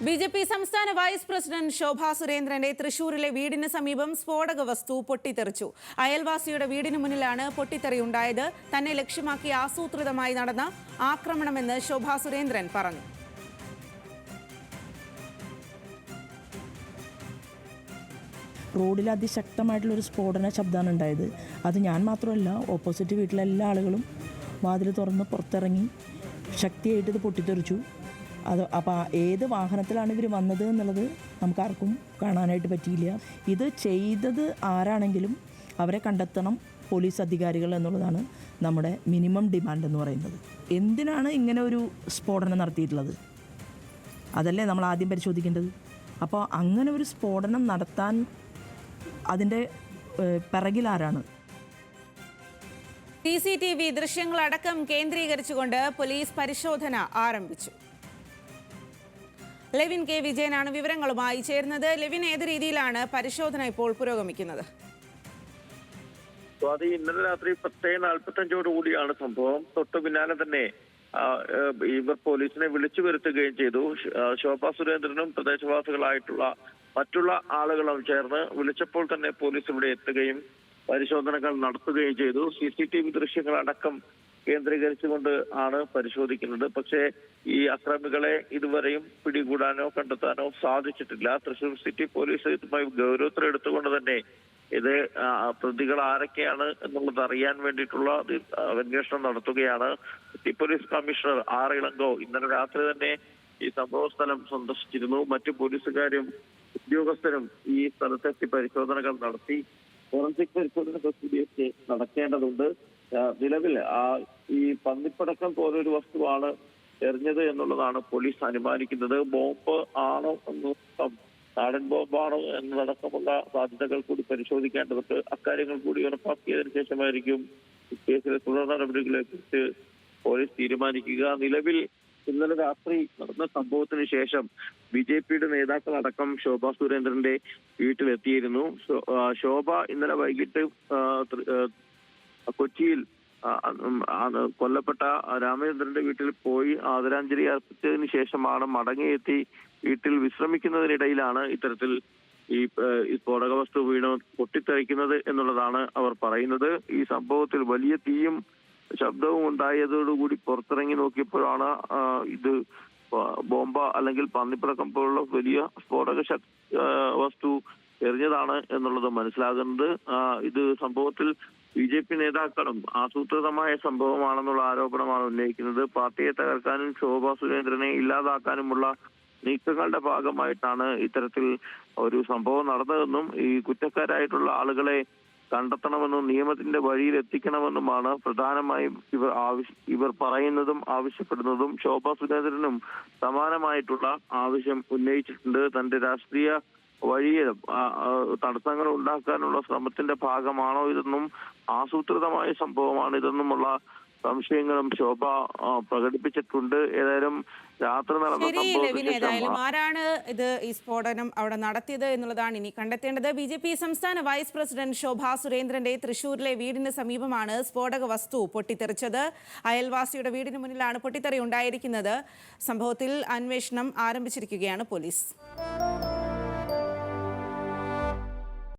BJP. സംസ്ഥാന vice president Shobha സുരേന്ദ്രന്റെ തൃശൂരിലെ വീടിന് സമീപം സ്ഫോടക വസ്തു പൊട്ടിത്തെറിച്ചു. അയൽവാസിയുടെ വീടിന് മുന്നിലാണ് പൊട്ടിത്തെറിയുണ്ടായത്. തന്നെ ലക്ഷ്യമാക്കി ആസൂത്രിതമായി നടന്ന ആക്രമണമെന്ന് ശോഭാ സുരേന്ദ്രൻ പറഞ്ഞു. റോഡിൽ അതിശക്തമായിട്ടുള്ളൊരു സ്ഫോടന ശബ്ദമാണ് ഉണ്ടായത്. അത് ഞാൻ മാത്രമല്ല, ഓപ്പോസിറ്റ് വീട്ടിലെ എല്ലാ ആളുകളും വാതിൽ തുറന്ന് പുറത്തിറങ്ങി ശക്തിയായിട്ട് ഇത് പൊട്ടിത്തെറിച്ചു. അപ്പോൾ ഏത് വാഹനത്തിലാണ് ഇവർ വന്നത് എന്നുള്ളത് നമുക്കാർക്കും കാണാനായിട്ട് പറ്റിയില്ല. ഇത് ചെയ്തത് ആരാണെങ്കിലും അവരെ കണ്ടെത്തണം പോലീസ് അധികാരികൾ എന്നുള്ളതാണ് നമ്മുടെ മിനിമം ഡിമാൻഡ് എന്ന് പറയുന്നത്. എന്തിനാണ് ഇങ്ങനെ ഒരു സ്ഫോടനം നടത്തിയിട്ടുള്ളത്, അതല്ലേ നമ്മൾ ആദ്യം പരിശോധിക്കേണ്ടത്. അപ്പോൾ അങ്ങനെ ഒരു സ്ഫോടനം നടത്താൻ അതിൻ്റെ പിറകിലാരാണ്? CCTV ദൃശ്യങ്ങളടക്കം കേന്ദ്രീകരിച്ചുകൊണ്ട് പോലീസ് പരിശോധന ആരംഭിച്ചു. ലെവിൻ കെ വിജയനാണ് വിവരങ്ങളുമായി ചേരുന്നത്. ലെവിൻ, ഏത് രീതിയിലാണ് പരിശോധന ഇപ്പോൾ പുരോഗമിക്കുന്നത്? ഇന്നലെ രാത്രി 10:45 സംഭവം. തൊട്ടു പിന്നാലെ തന്നെ ഇവർ പോലീസിനെ വിളിച്ചു വരുത്തുകയും ചെയ്തു. ശോഭാ സുരേന്ദ്രനും പ്രദേശവാസികളായിട്ടുള്ള മറ്റുള്ള ആളുകളും ചേർന്ന് വിളിച്ചപ്പോൾ തന്നെ പോലീസ് ഇവിടെ എത്തുകയും പരിശോധനകൾ നടത്തുകയും ചെയ്തു. CCTV ദൃശ്യങ്ങളടക്കം കേന്ദ്രീകരിച്ചുകൊണ്ട് ആണ് പരിശോധിക്കുന്നത്. പക്ഷേ ഈ അക്രമികളെ ഇതുവരെയും പിടികൂടാനോ കണ്ടെത്താനോ സാധിച്ചിട്ടില്ല. തൃശൂർ സിറ്റി പോലീസ് ഇതുമായി ഗൗരവത്തിലെടുത്തുകൊണ്ട് തന്നെ ഇത് പ്രതികൾ ആരൊക്കെയാണ് എന്നുള്ളത് അറിയാൻ വേണ്ടിയിട്ടുള്ള അന്വേഷണം നടത്തുകയാണ്. City police commissioner R. Ilango ഇന്നലെ രാത്രി തന്നെ ഈ സംഭവ സ്ഥലം സന്ദർശിച്ചിരുന്നു. മറ്റു പോലീസുകാരും ഉദ്യോഗസ്ഥരും ഈ സ്ഥലത്തെത്തി പരിശോധനകൾ നടത്തി. ഫോറൻസിക് പരിശോധനകൾ കൂടിയൊക്കെ നടക്കേണ്ടതുണ്ട്. നിലവിൽ ഈ പന്നിപ്പടക്കം പോലൊരു വസ്തുവാണ് എറിഞ്ഞത് എന്നുള്ളതാണ് പോലീസ് അനുമാനിക്കുന്നത്. ബോംബ് ആണോ എന്ന്, നാടൻ ബോംബാണോ എന്നതടക്കമുള്ള സാധ്യതകൾ കൂടി പരിശോധിക്കേണ്ടതുണ്ട്. അക്കാര്യങ്ങൾ കൂടി ഉറപ്പാക്കിയതിനു ശേഷമായിരിക്കും കേസിലെ തുടർ നടപടികളെ കുറിച്ച് പോലീസ് തീരുമാനിക്കുക. നിലവിൽ ഇന്നലെ രാത്രി നടന്ന സംഭവത്തിന് ശേഷം BJPയുടെ നേതാക്കളടക്കം ശോഭാ സുരേന്ദ്രന്റെ വീട്ടിലെത്തിയിരുന്നു. ശോഭ ഇന്നലെ വൈകിട്ട് കൊച്ചിയിൽ കൊല്ലപ്പെട്ട രാമചന്ദ്രന്റെ വീട്ടിൽ പോയി ആദരാഞ്ജലി അർപ്പിച്ചതിന് ശേഷമാണ് മടങ്ങിയെത്തി വീട്ടിൽ വിശ്രമിക്കുന്നതിനിടയിലാണ് ഇത്തരത്തിൽ ഈ സ്ഫോടക വസ്തു വീണ് പൊട്ടിത്തെറിക്കുന്നത് എന്നുള്ളതാണ് അവർ പറയുന്നത്. ഈ സംഭവത്തിൽ വലിയ തീയും ശബ്ദവും ഉണ്ടായതോടുകൂടി പുറത്തിറങ്ങി നോക്കിയപ്പോഴാണ് ഇത് ബോംബ അല്ലെങ്കിൽ പന്നിപ്പടക്കം പോലുള്ള വലിയ സ്ഫോടക വസ്തു എറിഞ്ഞതാണ് എന്നുള്ളത് മനസ്സിലാകുന്നത്. ഇത് സംഭവത്തിൽ BJP നേതാക്കളും ആസൂത്രിതമായ സംഭവമാണെന്നുള്ള ആരോപണമാണ് ഉന്നയിക്കുന്നത്. പാർട്ടിയെ തകർക്കാനും ശോഭാ സുരേന്ദ്രനെ ഇല്ലാതാക്കാനുമുള്ള നീക്കങ്ങളുടെ ഭാഗമായിട്ടാണ് ഇത്തരത്തിൽ ഒരു സംഭവം നടന്നതെന്നും ഈ കുറ്റക്കാരായിട്ടുള്ള ആളുകളെ കണ്ടെത്തണമെന്നും നിയമത്തിന്റെ വഴിയിൽ എത്തിക്കണമെന്നുമാണ് പ്രധാനമായും ഇവർ പറയുന്നതും ആവശ്യപ്പെടുന്നതും. ശോഭാ സുരേന്ദ്രനും സമാനമായിട്ടുള്ള ആവശ്യം ഉന്നയിച്ചിട്ടുണ്ട്. തന്റെ രാഷ്ട്രീയ വഴിയിൽ തടസ്സങ്ങൾ ഉണ്ടാക്കാനുള്ള ശ്രമത്തിന്റെ ഭാഗമാണോ ഇതെന്നും ആസൂത്രിതമായ സംഭവമാണ് ഇതെന്നുമുള്ള സംശയങ്ങളും ശോഭ പ്രകടിപ്പിച്ചിട്ടുണ്ട്. ഏതായാലും രാത്രി നടന്ന സംഭവം ആരാണ് ഈ സ്ഫോടനം അവിടെ നടത്തിയത് എന്നുള്ളതാണ് ഇനി കണ്ടെത്തേണ്ടത്. BJP സംസ്ഥാന വൈസ് പ്രസിഡന്റ് ശോഭാ സുരേന്ദ്രന്റെ തൃശൂരിലെ വീടിന് സമീപമാണ് സ്ഫോടക വസ്തു പൊട്ടിത്തെറിച്ചത്. അയൽവാസിയുടെ വീടിന് മുന്നിലാണ് പൊട്ടിത്തെറി ഉണ്ടായിരിക്കുന്നത്. സംഭവത്തിൽ അന്വേഷണം ആരംഭിച്ചിരിക്കുകയാണ് പോലീസ്.